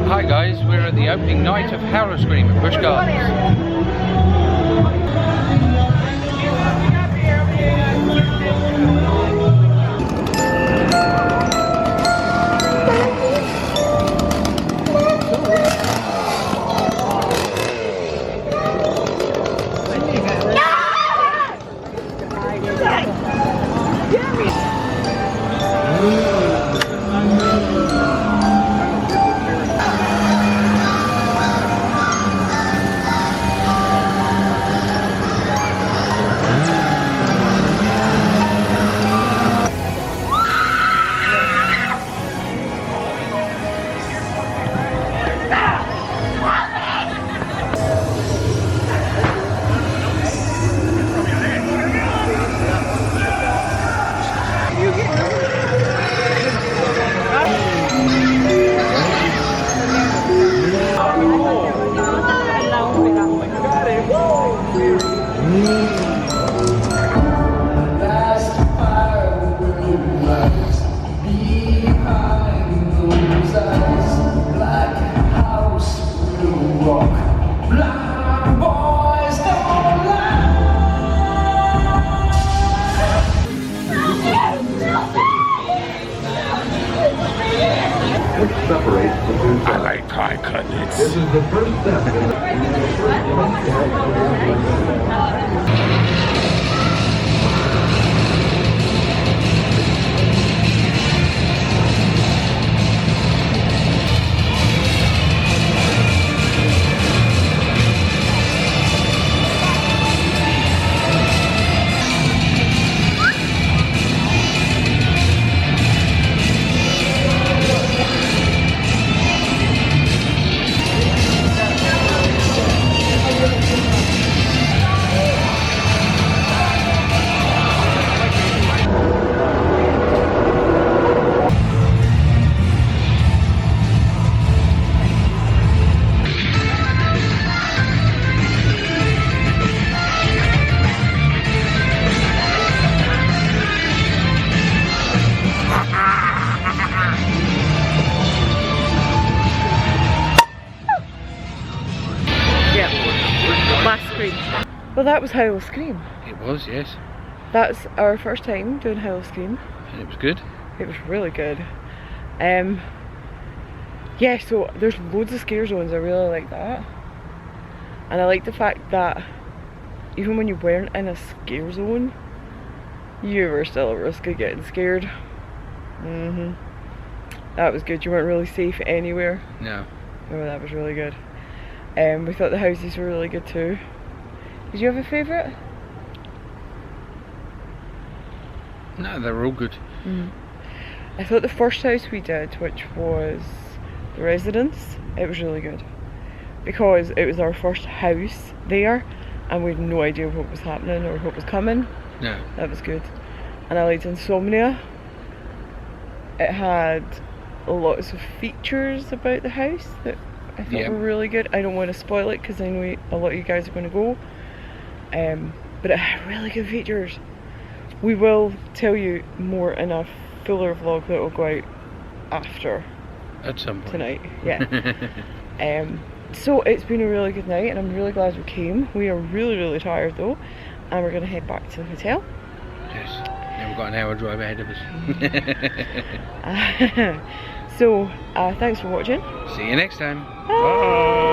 Hi guys, we're at the opening night of Howl O Scream at Busch Gardens. I like pie cutlets. This is the first step. Well, that was Howl O Scream. It was, yes. That's our first time doing Howl O Scream. And it was good. It was really good. Yeah, so there's loads of scare zones, I really like that. And I like the fact that even when you weren't in a scare zone, you were still at risk of getting scared. That was good, you weren't really safe anywhere. No. Oh, that was really good. We thought the houses were really good too. Did you have a favourite? No, they were all good. I thought the first house we did, which was the residence, it was really good. Because it was our first house there and we had no idea what was happening or what was coming. No. That was good. And I liked Insomnia. It had lots of features about the house that I thought were really good. I don't want to spoil it because I know a lot of you guys are going to go. But it had really good features. We will tell you more in a fuller vlog that will go out after at some point tonight. Yeah. So it's been a really good night and I'm really glad we came. We are really tired though, and we're going to head back to the hotel. Yes. Now we've got an hour drive ahead of us. So thanks for watching. See you next time. Bye. Bye.